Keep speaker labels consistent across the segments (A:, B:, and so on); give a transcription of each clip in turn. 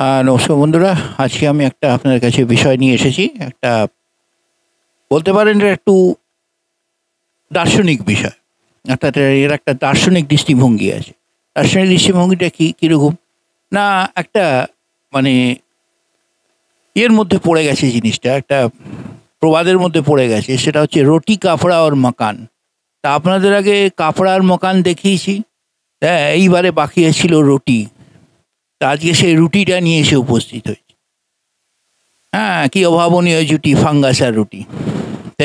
A: নমস্কার বন্ধুরা। আজকে আমি একটা আপনাদের কাছে বিষয় নিয়ে এসেছি। একটা বলতে পারেন এটা একটু দার্শনিক বিষয়। অর্থাৎ এর একটা দার্শনিক দৃষ্টিভঙ্গি আছে। দার্শনিক দৃষ্টিভঙ্গিটা কীরকম না, একটা মানে এর মধ্যে পড়ে গেছে জিনিসটা, একটা প্রবাদের মধ্যে পড়ে গেছে। সেটা হচ্ছে রুটি কাপড়া আর মকান। তা আপনাদের আগে কাপড়া আর মকান দেখিয়েছি, হ্যাঁ, এইবারে বাকি ছিল রুটি। তা আজকে সেই রুটিটা নিয়ে এসে উপস্থিত হয়েছে। হ্যাঁ, কি অভাবনীয় জুটি, ফাঙ্গাস আর রুটি।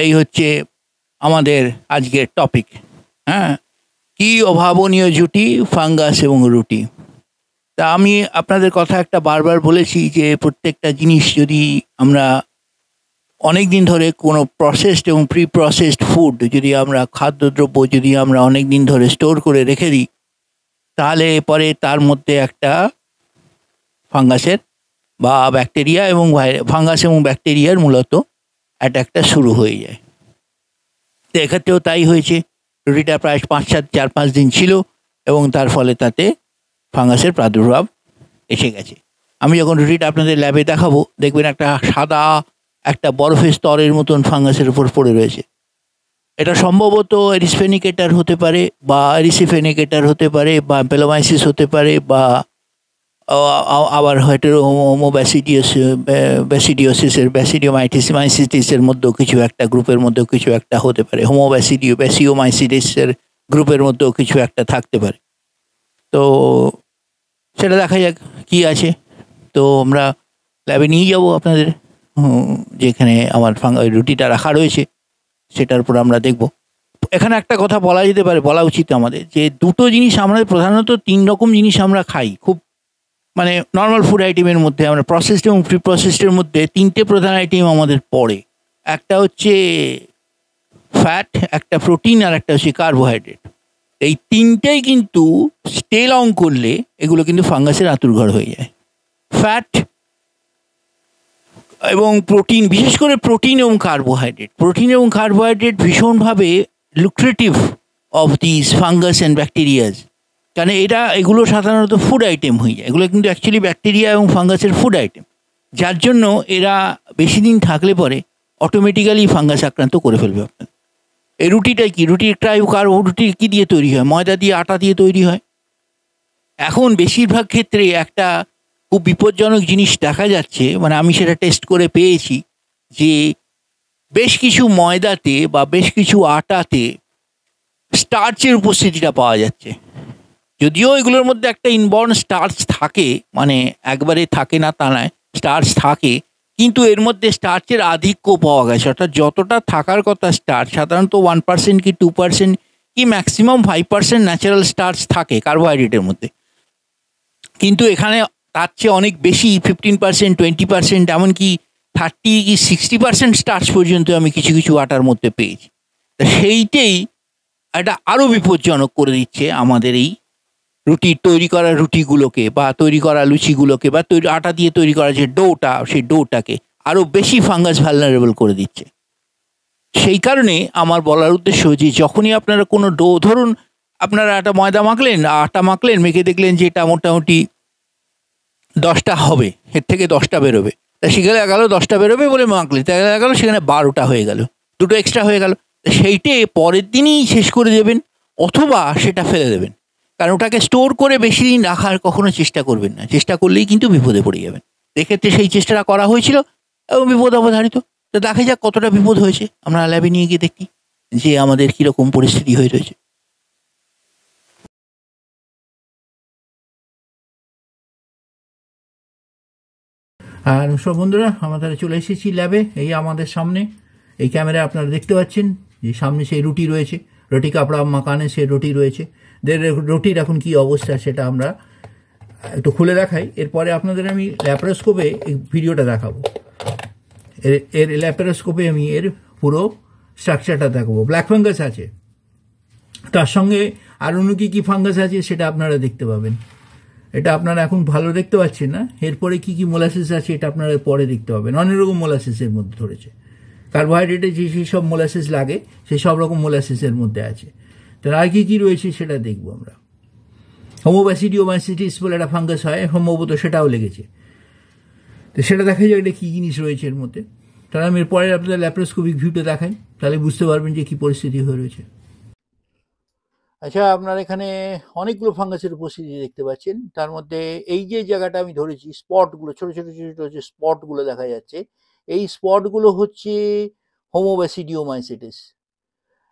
A: এই হচ্ছে আমাদের আজকের টপিক। হ্যাঁ, কি অভাবনীয় জুটি, ফাঙ্গাস এবং রুটি। তা আমি আপনাদের কথা একটা বারবার বলেছি যে প্রত্যেকটা জিনিস যদি আমরা অনেক দিন ধরে কোনো প্রসেসড এবং প্রি প্রসেসড ফুড, যদি আমরা খাদ্যদ্রব্য যদি আমরা অনেক দিন ধরে স্টোর করে রেখে দিই, তাহলে পরে তার মধ্যে একটা ফাঙ্গাসের বা ব্যাকটেরিয়া এবং ফাঙ্গাস এবং ব্যাকটেরিয়ার মূলত অ্যাটাকটা শুরু হয়ে যায়। তো এক্ষেত্রেও তাই হয়েছে। রুটিটা প্রায় 4-5 দিন ছিল এবং তার ফলে তাতে ফাঙ্গাসের প্রাদুর্ভাব এসে গেছে। আমি যখন রুটিটা আপনাদের ল্যাবে দেখাবো, দেখবেন একটা সাদা একটা বরফের স্তরের মতন ফাঙ্গাসের উপর পড়ে রয়েছে। এটা সম্ভবত এরিসফেনিকেটার হতে পারে, বা এরিসিফেনিকেটার হতে পারে, বা পেলোমাইসিস হতে পারে, বা আবার হয়তো ব্যাসিডিওসিসের ব্যাসিডিওমাইটিসিসের মধ্যেও কিছু একটা, গ্রুপের মধ্যেও কিছু একটা হতে পারে। ব্যাসিওমাইসিটিসের গ্রুপের মধ্যেও কিছু একটা থাকতে পারে। তো সেটা দেখা যাক কি আছে। তো আমরা ল্যাবে নিয়ে যাব আপনাদের, যেখানে আমার রুটিটা রাখা রয়েছে সেটার উপর আমরা দেখব। এখানে একটা কথা বলা যেতে পারে, বলা উচিত আমাদের, যে দুটো জিনিস আমরা প্রধানত 3 রকম জিনিস আমরা খাই। খুব মানে নর্মাল ফুড আইটেমের মধ্যে আমরা প্রসেসড এবং প্রি প্রসেসডের মধ্যে 3টে প্রধান আইটেম আমাদের পড়ে। একটা হচ্ছে ফ্যাট, একটা প্রোটিন, আর একটা হচ্ছে কার্বোহাইড্রেট। এই 3টেই কিন্তু স্টে লং করলে এগুলো কিন্তু ফাঙ্গাসের আঁতুড়ঘর হয়ে যায়। ফ্যাট এবং প্রোটিন, বিশেষ করে প্রোটিন এবং কার্বোহাইড্রেট ভীষণভাবে lucrative of this fungus and bacterias. কারণ এগুলো সাধারণত ফুড আইটেম হয়ে যায়। এগুলো কিন্তু অ্যাকচুয়ালি ব্যাকটেরিয়া এবং ফাঙ্গাসের ফুড আইটেম, যার জন্য এরা বেশি দিন থাকলে পরে অটোমেটিক্যালি ফাঙ্গাস আক্রান্ত করে ফেলবে আপনার। এই রুটিটাই কি, রুটি কী দিয়ে তৈরি হয়? ময়দা দিয়ে, আটা দিয়ে তৈরি হয়। এখন বেশিরভাগ ক্ষেত্রে একটা খুব বিপজ্জনক জিনিস দেখা যাচ্ছে, মানে আমি সেটা টেস্ট করে পেয়েছি, যে বেশ কিছু ময়দাতে বা বেশ কিছু আটাতে স্টার্চের উপস্থিতিটা পাওয়া যাচ্ছে। যদিও এগুলোর মধ্যে একটা ইনবর্ন স্টার্চ থাকে, মানে একবারে থাকে না তা নয়, স্টার্চ থাকে, কিন্তু এর মধ্যে স্টার্চের আধিক্য পাওয়া গেছে। অর্থাৎ যতটা থাকার কথা স্টার্চ, সাধারণত 1% কি 2% কি ম্যাক্সিমাম 5% ন্যাচারাল স্টার্চ থাকে কার্বোহাইড্রেটের মধ্যে, কিন্তু এখানে তার চেয়ে অনেক বেশি 15%, 20%, এমনকি 30 কি 60% স্টার্চ পর্যন্ত আমি কিছু কিছু আটার মধ্যে পেয়েছি। তা সেইটাই এটা আরও বিপজ্জনক করে দিচ্ছে আমাদের এই তৈরি করা রুটিগুলোকে, বা তৈরি করা লুচিগুলোকে, বা আটা দিয়ে তৈরি করা যে ডোটা, সেই ডোটাকে আরও বেশি ফাঙ্গাস ভালনারেবল করে দিচ্ছে। সেই কারণে আমার বলার উদ্দেশ্য যে যখনই আপনারা কোনো ডো, ধরুন আপনারা একটা ময়দা মাখলেন, আটা মাখলেন, মেখে দেখলেন যে এটা মোটামুটি 10টা হবে, এর থেকে 10টা বেরোবে, তা সেখানে গেল 10টা বেরোবে বলে মাখলেন, দেখা গেল সেখানে 12টা হয়ে গেল, 2টো এক্সট্রা হয়ে গেল। সেইটে পরের দিনই শেষ করে দেবেন, অথবা সেটা ফেলে দেবেন। কারণ ওটাকে স্টোর করে বেশি দিন রাখার কখনো চেষ্টা করবেন না। চেষ্টা করলেই কিন্তু বিপদে পড়ে যাবেন। এক্ষেত্রে সেই চেষ্টাটা করা হয়েছিল এবং বিপদ অবধারিত। তো দেখা যাক কতটা বিপদ হয়েছে। আমরা ল্যাবে নিয়ে গিয়ে দেখি যে আমাদের কীরকম পরিস্থিতি হয়ে রয়েছে। আর সব বন্ধুরা, আমরা তাহলে চলে এসেছি ল্যাবে। এই আমাদের সামনে এই ক্যামেরায় আপনারা দেখতে পাচ্ছেন যে সামনে সেই রুটি রয়েছে, রুটি কাপড়া মাকানে সেই রুটি রয়েছে। রুটির এখন কি অবস্থা সেটা আমরা একটু খুলে দেখাই। এরপরে আপনাদের আমি ল্যাপারোস্কোপে এই ভিডিওটা দেখাবো। এর ল্যাপারোস্কোপে আমি এর পুরো স্ট্রাকচারটা দেখাবো। ব্ল্যাক ফাঙ্গাস আছে, তার সঙ্গে আর অন্য কী ফাঙ্গাস আছে সেটা আপনারা দেখতে পাবেন। এটা আপনারা এখন ভালো দেখতে পাচ্ছেন না। এরপরে কি কি মোলাসিস আছে এটা আপনারা পরে দেখতে পাবেন। অনেক রকম মোলাসিসের মধ্যে ধরেছে। কার্বোহাইড্রেটে যে সব মোলাসিস লাগে সেই সব রকম মোলাসিসের মধ্যে আছে। তার আর কি রয়েছে সেটা দেখবো আমরা। হোমোব্যাসিডিওমাইসিটিস বলে একটা ফাঙ্গাস হয়, সম্ভবত সেটাও লেগেছে। তো সেটা দেখা যায় এটা কী জিনিস রয়েছে এর মধ্যে। তাহলে আমি এরপরে আপনাদের ল্যাপ্রোস্কোপিক ভিউটা দেখাই, তাহলে বুঝতে পারবেন যে কী পরিস্থিতি হয়ে রয়েছে। আচ্ছা, আপনার এখানে অনেকগুলো ফাঙ্গাসের উপস্থিতি দেখতে পাচ্ছেন। তার মধ্যে এই যে জায়গাটা আমি ধরেছি, স্পটগুলো, ছোটো ছোটো ছোটো ছোটো যে স্পটগুলো দেখা যাচ্ছে, এই স্পটগুলো হচ্ছে হোমোব্যাসিডিওমাইসিটিস।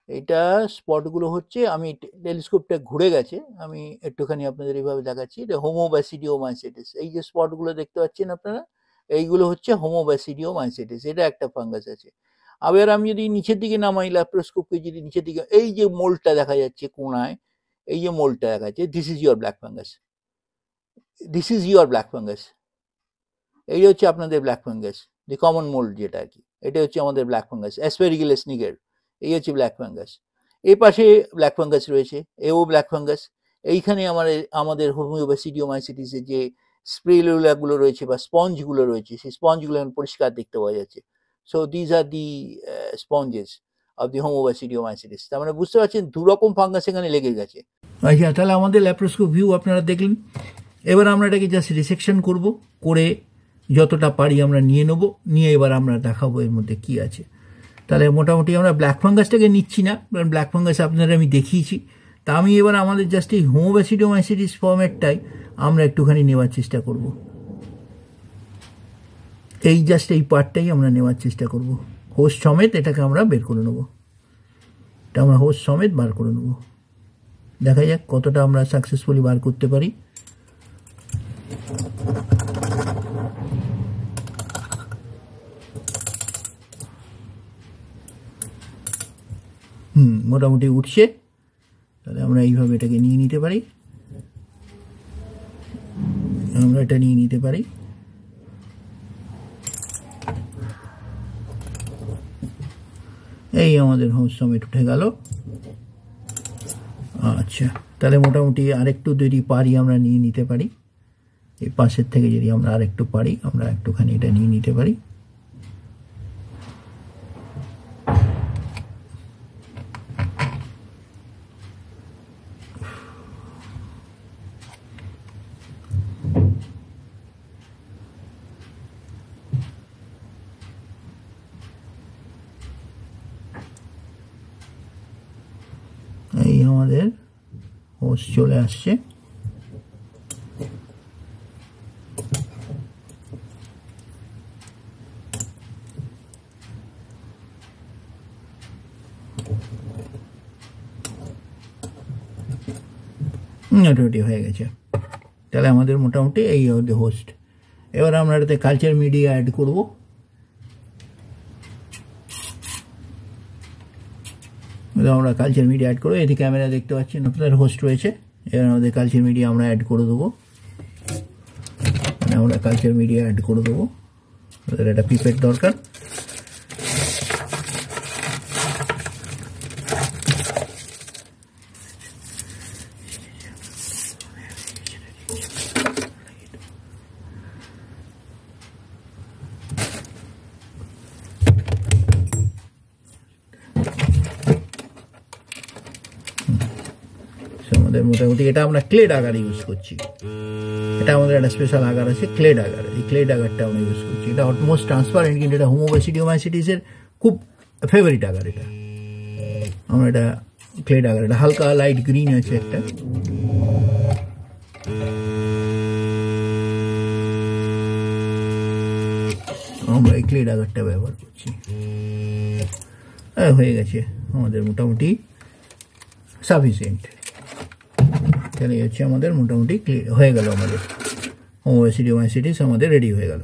A: এটা স্পটগুলো হচ্ছে, আমি টেলিস্কোপটা ঘুরে গেছে, আমি একটুখানি আপনাদের এইভাবে দেখাচ্ছি, এটা হোমোব্যাসিডিওমাইসিটিস। এই যে স্পটগুলো দেখতে পাচ্ছেন আপনারা, এইগুলো হচ্ছে হোমোব্যাসিডিওমাইসিটিস। এটা একটা ফাঙ্গাস আছে। আবার আমি যদি নিচের দিকে নামাই ল্যাপ্রোস্কোপকে, যদি নিচের দিকে, এই যে মোল্ডটা দেখা যাচ্ছে কোনায়, এই যে মোল্ডটা দেখা যাচ্ছে, this is your black fungus, this is your black fungus. এই হচ্ছে আপনাদের ব্ল্যাক ফাঙ্গাস, দি কমন মোল্ড যেটা আর কি, এটা হচ্ছে আমাদের ব্ল্যাক ফাঙ্গাস, অ্যাসপেরিগিলাস নিগার। এই হচ্ছে ব্ল্যাক ফাঙ্গাস। এই পাশে ব্ল্যাক ফাঙ্গাস রয়েছে, এও ব্ল্যাক ফাঙ্গাস। এইখানে আমাদের হোমিওব্যাসিডিওমাইসিটিসের যে স্প্রেলুলাগুলো রয়েছে বা স্পঞ্জগুলো রয়েছে, সেই স্পঞ্জগুলো পরিষ্কার দেখতে পাওয়া যাচ্ছে। So these are the sponges of the homobasidiomycetes. তার মানে বুঝতে পারছেন দুরকম ফাঙ্গাস এখানে লেগে গেছে। আচ্ছা, তাহলে আমাদের ল্যাপ্রোস্কোপ ভিউ আপনারা দেখলেন। এবার আমরা এটাকে জাস্ট রিসেকশন করব, করে যতটা পারি আমরা নিয়ে নেব, নিয়ে এবার আমরা দেখাবো এর মধ্যে কি আছে। তাহলে মোটামুটি আমরা ব্ল্যাক ফাঙ্গাসটাকে নিচ্ছি না, কারণ ব্ল্যাক ফাঙ্গাস আপনাদের আমি দেখিয়েছি। তা আমি এবার আমাদের জাস্ট এই হোমোব্যাসিডিওমাইসিটিস ফর্মেটটাই আমরা একটুখানি নেওয়ার চেষ্টা করব। এই জাস্ট এই পার্টটাই আমরা নেওয়ার চেষ্টা করব, হোস্ট সমেত এটাকে আমরা বের করে নেব। এটা আমরা হোস্ট সমেত বার করে নেব, দেখা যাক কতটা আমরা সাকসেসফুলি বার করতে পারি। মোটামুটি উঠছে। তাহলে আমরা এইভাবে এটাকে নিয়ে নিতে পারি, আমরা এটা নিয়ে নিতে পারি। এই আমাদের হোস্ট সমেত উঠে গেল। আচ্ছা, তাহলে মোটামুটি আরেকটু যদি পারি আমরা নিয়ে নিতে পারি, এই পাশের থেকে যদি আমরা আরেকটু পারি আমরা একটুখানি এটা নিয়ে নিতে পারি। এই আমাদের হোস্ট চলে আসছে। মোটামুটি হয়ে গেছে। তাহলে আমাদের মোটামুটি এই আমাদের হোস্ট। এবার আমরা এটাতে কালচার মিডিয়া অ্যাড করব। আমরা কালচার মিডিয়া অ্যাড করবো, এটি ক্যামেরা দেখতে পাচ্ছেন আপনাদের হোস্ট রয়েছে। এবার আমাদের কালচার মিডিয়া আমরা অ্যাড করে দেবো, মানে আমরা কালচার মিডিয়া অ্যাড করে দেবো। আমাদের একটা পিপেট দরকার। মোটামুটি এটা আমরা ক্লেড আগার ইউজ করছি। এটা আমাদের একটা স্পেশাল আগার আছে, ক্লেড আগার। এই ক্লেড আগারটা আমরা ইউজ করছি। এটা অলমোস্ট ট্রান্সপারেন্ট, কিন্তু এটা হোমোব্যাসিডিওমাইসিটিসের খুব ফেভারিট আগার। এটা আমরা এটা ক্লেড আগার, এটা হালকা লাইট গ্রিন আছে একটা। আমরা এই ক্লেড আগারটা ব্যবহার করছি। হয়ে গেছে আমাদের মোটামুটি সাফিসিয়েন্ট। তাহলে হচ্ছে আমাদের মোটামুটি হয়ে গেল, আমাদের হোমোব্যাসিডিওমাইসিটিস আমাদের রেডি হয়ে গেল।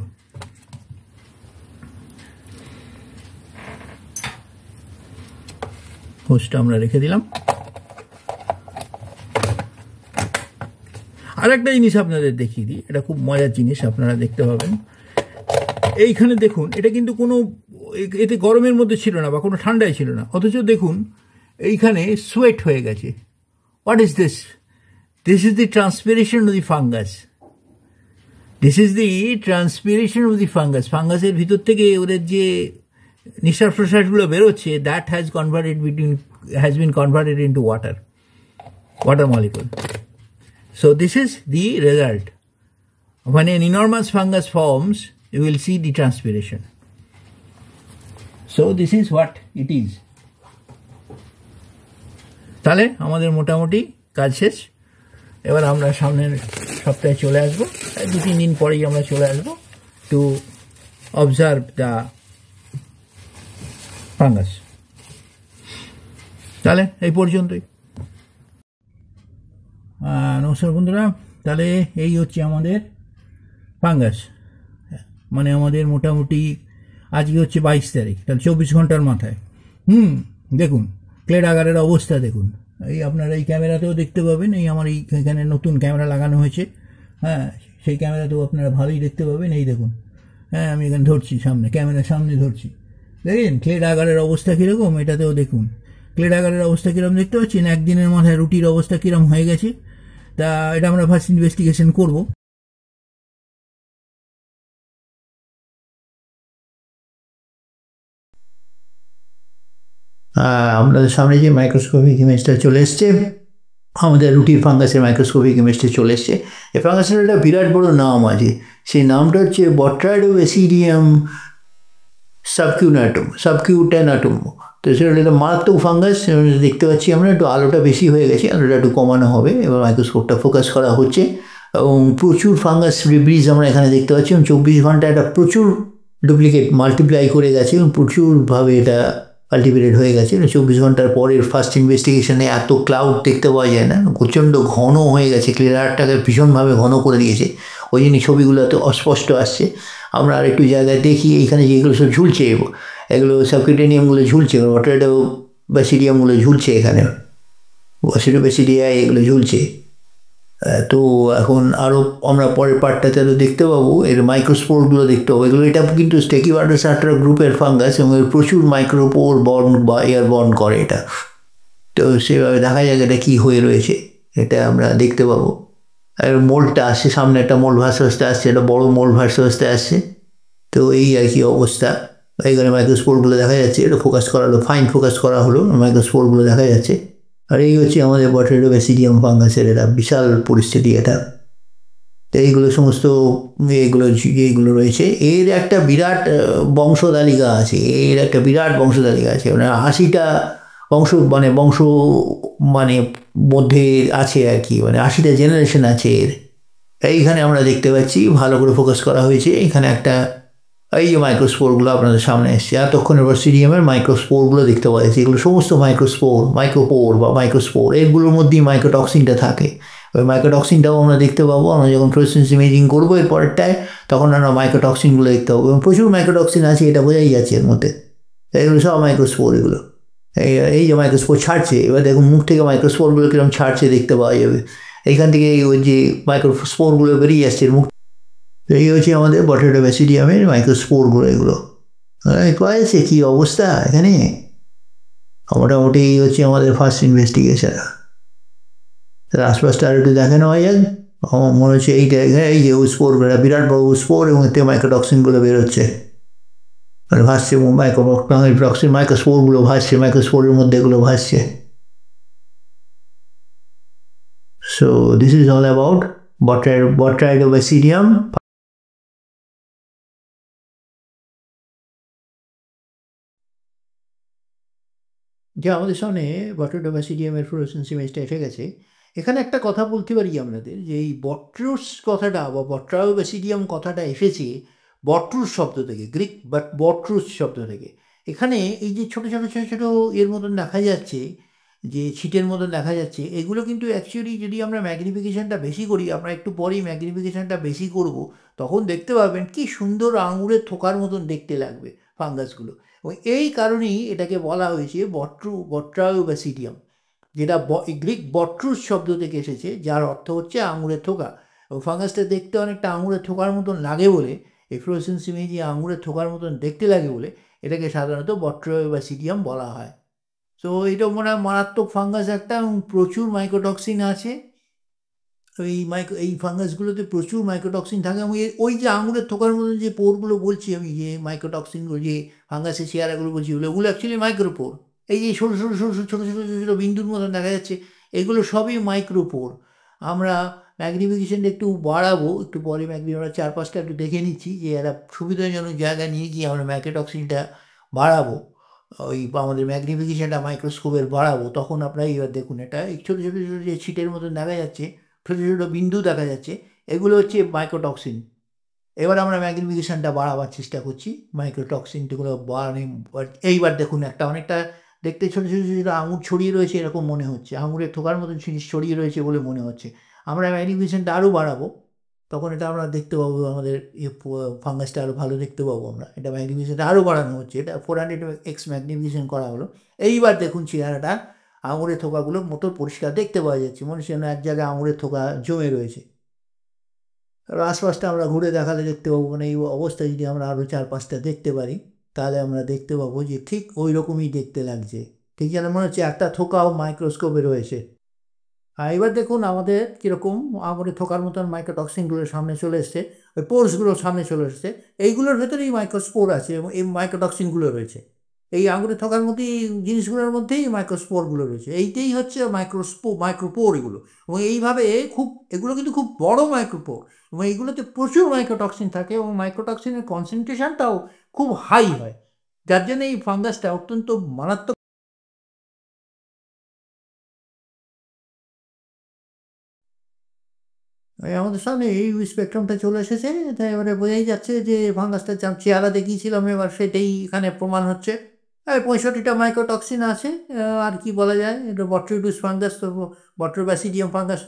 A: হোস্টটা আমরা রেখে দিলাম। আর একটা জিনিস আপনাদের দেখিয়ে দিই, এটা খুব মজার জিনিস, আপনারা দেখতে পাবেন। এইখানে দেখুন, এটা কিন্তু কোনো এতে গরমের মধ্যে ছিল না বা কোনো ঠান্ডায় ছিল না, অথচ দেখুন এইখানে সোয়েট হয়ে গেছে। What is this? This is the transpiration of the fungus. This is the transpiration of the fungus. ফাঙ্গাসের ভিতর থেকে ওদের যে নিঃশ্বাস প্রশ্বাসগুলো বেরোচ্ছে, that has been converted into water molecule. So this is the result. When an enormous fungus forms, you will see the transpiration. So this is what it is. তাহলে আমাদের মোটামুটি কাজ শেষ। এবার আমরা সামনের সপ্তাহে চলে আসবো, 2-3 দিন পরেই আমরা চলে আসবো টু অবজার্ভ দ্য ফাঙ্গাস। তাহলে এই পর্যন্তই। নমস্কার বন্ধুরা, তাহলে এই হচ্ছে আমাদের ফাঙ্গাস, মানে আমাদের মোটামুটি আজকে হচ্ছে 22 তারিখ, তাহলে 24 ঘন্টার মাথায় দেখুন ক্লেড আগারের অবস্থা দেখুন। এই আপনারা এই ক্যামেরাতেও দেখতে পাবেন, এই আমার এখানে নতুন ক্যামেরা লাগানো হয়েছে, হ্যাঁ সেই ক্যামেরাতেও আপনারা ভালোই দেখতে পাবেন। এই দেখুন, হ্যাঁ আমি এখানে ধরছি সামনে, ক্যামেরার সামনে ধরছি, দেখেন ক্লেড আগারের অবস্থা কীরকম। এটাতেও দেখুন ক্লেড আগারের অবস্থা কীরকম দেখতে পাচ্ছেন, একদিনের মাথায় রুটির অবস্থা কীরকম হয়ে গেছে। তা এটা আমরা ফার্স্ট ইনভেস্টিগেশন করব। আপনাদের সামনে যে মাইক্রোস্কোপিক ইমেজটা চলে এসছে, আমাদের রুটির ফাঙ্গাসের মাইক্রোস্কোপিক ইমেজটা চলে এসছে। এই ফাঙ্গাসের একটা বিরাট বড় নাম আছে, সেই নামটা হচ্ছে বট্রাইডোব্যাসিডিয়াম সাবকিউটেনাটাম। তো সেটা একটা মারাত্মক ফাঙ্গাস দেখতে পাচ্ছি আমরা। একটু আলোটা বেশি হয়ে গেছে, আলোটা একটু কমানো হবে, এবার মাইক্রোস্কোপটা ফোকাস করা হচ্ছে। এবং প্রচুর ফাঙ্গাস রিব্রিজ আমরা এখানে দেখতে পাচ্ছি, এবং 24 ঘন্টা এটা প্রচুর ডুপ্লিকেট মাল্টিপ্লাই করে গেছে এবং প্রচুরভাবে এটা কাল্টিভেটেড হয়ে গেছে। 24 ঘন্টার পরের ফার্স্ট ইনভেস্টিগেশনে এত ক্লাউড দেখতে পাওয়া যায় না, প্রচণ্ড ঘন হয়ে গেছে, ক্লিয়ারটাকে ভীষণভাবে ঘন করে দিয়েছে, ওই জন্য ছবিগুলো এত অস্পষ্ট আসছে। আমরা আর একটু জায়গায় দেখি, এইখানে যেগুলো সব ঝুলছে, এগুলো সাবকিউটেনিয়ামগুলো ঝুলছে, বট্রাইডোব্যাসিডিয়ামগুলো ঝুলছে, এখানে বট্রাইডোব্যাসিডিয়ায় এগুলো ঝুলছে। তো এখন আরও আমরা পরের পার্টটাতে আরও দেখতে পাবো, এর মাইক্রোস্পোরগুলো দেখতে পাবো। এগুলো এটা কিন্তু স্টেকিওয়ার্ডোসার্টা গ্রুপের ফাঙ্গাস এবং এর প্রচুর মাইক্রোপোর বর্ন বা এয়ার বর্ন করে এটা। তো সেভাবে দেখা যায় এটা কী হয়ে রয়েছে, এটা আমরা দেখতে পাবো। আর মোল্ডটা আসছে, সামনে একটা মোল্ড ভাসতে ভাসতে আসছে, একটা বড়ো মোল্ড ভাসতে ভাসতে আসছে। তো এই আর কি অবস্থা, এখানে মাইক্রোস্পোরগুলো দেখা যাচ্ছে, এটা ফোকাস করা হলো, ফাইন ফোকাস করা হলো, মাইক্রোস্পোরগুলো দেখা যাচ্ছে। আর এই হচ্ছে আমাদের বট্রাইডোব্যাসিডিয়াম ফাঙ্গাসের এটা বিশাল পরিস্থিতি এটা। তো এইগুলো সমস্ত এইগুলো রয়েছে, এর একটা বিরাট বংশতালিকা আছে, এর একটা বিরাট বংশতালিকা আছে, মানে 80টা বংশ মানে মধ্যে আছে আর কি, মানে 80টা জেনারেশন আছে এর। এইখানে আমরা দেখতে পাচ্ছি, ভালো করে ফোকাস করা হয়েছে, এখানে একটা এই যে মাইক্রোস্পোরগুলো আপনাদের সামনে এসছে, এতক্ষণের বট্রাইডিয়ামের মাইক্রোস্পোরগুলো দেখতে পাওয়া যাচ্ছে। এগুলো সমস্ত মাইক্রোপোর বা মাইক্রোস্পোর, এগুলোর মধ্যেই মাইক্রোটক্সিনটা থাকে। ওই মাইক্রোটক্সিনটাও আমরা দেখতে পাবো, আমরা যখন ফ্লুরোসেন্স ইমেজিং করবো এর পরেরটায়, তখন আমরা মাইক্রোটক্সিনগুলো দেখতে পাবো, এবং প্রচুর মাইক্রোটক্সিন আছে, এটা বোঝাই যাচ্ছে এর মধ্যে। এগুলো সব মাইক্রোস্পোর, এগুলো এই যে মাইক্রোস্পোর ছাড়ছে, এবার দেখুন মুখ থেকে মাইক্রোস্পোরগুলো কীরকম ছাড়ছে দেখতে পাওয়া যাবে। এইখান থেকে ওই যে মাইক্রোস্পোরগুলো বেরিয়ে আসছে এর মুখ। এই হচ্ছে আমাদের বট্রাইডোব্যাসিডিয়ামের মাইক্রোস্পোরগুলো, এগুলো পাওয়া যাচ্ছে। কী অবস্থা এখানে, মোটামুটি এই হচ্ছে আমাদের ফার্স্ট ইনভেস্টিগেশন। তার আশপাশটা আর একটু দেখানো হয় যাক। আমার মনে হচ্ছে এইটা, এই যে স্পোরগুলো বিরাট বড় স্পোর, এবং এতে মাইক্রোটক্সিনগুলো বেরোচ্ছে, মানে ভাসছে, মাইক্রোস্পোরগুলো ভাসছে, মাইক্রোস্পোরের মধ্যে এগুলো ভাসছে। So this is all about botryobasidium. যে আমাদের সামনে বট্রাইডোব্যাসিডিয়ামের ফ্লুরোসেন্স ইমেজটা এসে গেছে। এখানে একটা কথা বলতে পারি আপনাদের, যে এই বট্রুস কথাটা বা বট্রাইডোব্যাসিডিয়াম কথাটা এসেছে বট্রুস শব্দ থেকে, গ্রিক বট্রুস শব্দ থেকে। এখানে এই যে ছোটো ছোটো ছোটো ছোটো এর মতন দেখা যাচ্ছে, যে ছিটের মতন দেখা যাচ্ছে, এগুলো কিন্তু অ্যাকচুয়ালি যদি আমরা ম্যাগনিফিকেশানটা বেশি করি, আমরা একটু পরেই ম্যাগনিফিকেশানটা বেশি করব, তখন দেখতে পাবেন কি সুন্দর আঙুরের থোকার মতন দেখতে লাগবে ফাঙ্গাসগুলো। এবং এই কারণেই এটাকে বলা হয়েছে বট্রাইডোব্যাসিডিয়াম, যেটা গ্রিক বট্রুস শব্দ থেকে এসেছে, যার অর্থ হচ্ছে আঙুরের থোকা। এবং ফাঙ্গাসটা দেখতে অনেকটা আঙুরের থোকার মতন লাগে বলে, এই ফ্লুরোসেন্স ইমেজে আঙুরের থোকার মতন দেখতে লাগে বলে এটাকে সাধারণত বট্রাইডোব্যাসিডিয়াম বলা হয়। তো এটা মনে হয় মারাত্মক ফাঙ্গাস একটা, এবং প্রচুর মাইক্রোটক্সিন আছে। এই ফাঙ্গাসগুলোতে প্রচুর মাইক্রোটক্সিন থাকে, এবং ওই যে আঙুরের থোকার মতন যে পোরগুলো বলছি আমি, যে মাইক্রোটক্সিনগুলো, যে ফাঙ্গাসের চেয়ারাগুলো বলছি, ওগুলো অ্যাকচুয়ালি মাইক্রোপোর। এই যে সরু সরু সরু ছোটো ছোটো ছোটো ছোটো বিন্দুর মতন দেখা যাচ্ছে, এগুলো সবই মাইক্রোপোর।
B: আমরা ম্যাগনিফিকেশনটা একটু বাড়াবো, একটু পরে আমরা চারপাশটা একটু দেখে নিচ্ছি যে একটা সুবিধাজনক জায়গায় নিয়ে গিয়ে আমরা ম্যাকোটক্সিনটা বাড়াবো, ওই আমাদের ম্যাগনিফিকেশনটা মাইক্রোস্কোপের বাড়াবো। তখন আপনারা এবার দেখুন এটা এই ছোটো ছোটো ছোটো যে ছিটের মতন দেখা যাচ্ছে, ছোটো ছোটো বিন্দু দেখা যাচ্ছে, এগুলো হচ্ছে মাইক্রোটক্সিন। এবার আমরা ম্যাগনিফিকেশনটা বাড়াবার চেষ্টা করছি, মাইক্রোটক্সিনগুলো বাড়ানো। এইবার দেখুন একটা অনেকটা দেখতে ছোটো ছোটো ছোটো আঙুর ছড়িয়ে রয়েছে এরকম মনে হচ্ছে, আঙুরের থোকার মতন জিনিস ছড়িয়ে রয়েছে বলে মনে হচ্ছে। আমরা ম্যাগনিফিকেশনটা আরও বাড়াবো, তখন এটা আমরা দেখতে পাবো, আমাদের ফাঙ্গাসটা আরও ভালো দেখতে পাবো আমরা। এটা ম্যাগনিফিকেশনটা আরও বাড়ানো হচ্ছে, এটা 400x ম্যাগনিফিকেশন করা হলো। এইবার দেখুন চেহারাটা আঙুরের থোকাগুলো মতো পরিষ্কার দেখতে পাওয়া যাচ্ছে, মনে হচ্ছে যেন এক জায়গায় আঙুরের থোকা জমে রয়েছে। আর আশপাশটা আমরা ঘুরে দেখালে দেখতে পাবো, মানে এই অবস্থায় যদি আমরা আরও 4-5টা দেখতে পারি, তাহলে আমরা দেখতে পাবো যে ঠিক ওই রকমই দেখতে লাগছে, ঠিক যেন মনে হচ্ছে একটা থোকাও মাইক্রোস্কোপে রয়েছে। আর এবার দেখুন আমাদের কীরকম আঙুরে থোকার মতন মাইক্রোটক্সিনগুলো সামনে চলে এসছে, ওই পোর্সগুলো সামনে চলে এসছে। এইগুলোর ভেতরেই মাইক্রোস্পোর আছে এবং এই মাইক্রোটক্সিনগুলো রয়েছে। এই আঙুরে থোকার মধ্যেই জিনিসগুলোর মধ্যেই মাইক্রোস্পোরগুলো রয়েছে, এইটাই হচ্ছে মাইক্রোপোর এগুলো। এবং এইভাবে খুব, এগুলো কিন্তু খুব বড় মাইক্রোপোর, এবং এইগুলোতে প্রচুর মাইক্রোটক্সিন থাকে এবং মাইক্রোটক্সিনের কনসেন্ট্রেশনটাও খুব হাই হয়, যার জন্য এই ফাঙ্গাসটা অত্যন্ত মারাত্মক। এই আমাদের সামনে এই স্পেকট্রামটা চলে এসেছে, তাই এবারে বোঝাই যাচ্ছে যে ফাঙ্গাসটার যা চেহারা দেখিয়েছিলাম এবার সেটাই এখানে প্রমাণ হচ্ছে। 65টা মাইক্রোটক্সিন আছে। আর কি বলা যায়, এটা বট্রিটিস ফাঙ্গাস, তো বট্রিব্যাসিডিয়াম ফাঙ্গাস,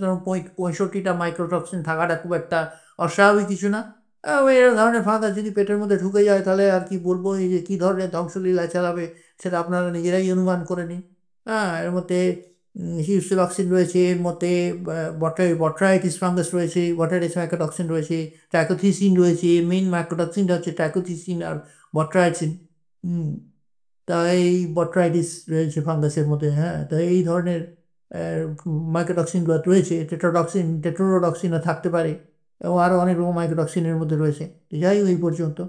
B: 65টা মাইক্রোটক্সিন থাকাটা খুব একটা অস্বাভাবিক কিছু না। এর ধরনের ফাঙ্গাস যদি পেটের মধ্যে ঢুকে যায় তাহলে আর কি বলবো, এই যে কী ধরনের ধ্বংসলীলা চালাবে সেটা আপনারা নিজেরাই অনুমান করে নিন। হ্যাঁ, এর মধ্যে হিউসিলক্সিন রয়েছে, এর মধ্যে বট্রাইটিস ফাঙ্গাস রয়েছে, বট্রাইটিস মাইক্রোটক্সিন রয়েছে, ট্রাইকোথিসিন রয়েছে। মেইন মাইক্রোটক্সিনটা হচ্ছে ট্রাইকোথিসিন আর বট্রাইটিন। হুম, তা এই বট্রাইটিস রয়েছে ফাঙ্গাসের মধ্যে। হ্যাঁ, তো এই ধরনের মাইক্রোটক্সিনগুলো রয়েছে। টেট্রোডক্সিনও থাকতে পারে এবং আরও অনেক রকম মাইক্রোটক্সিনের মধ্যে রয়েছে। যাই হোক, এই পর্যন্ত।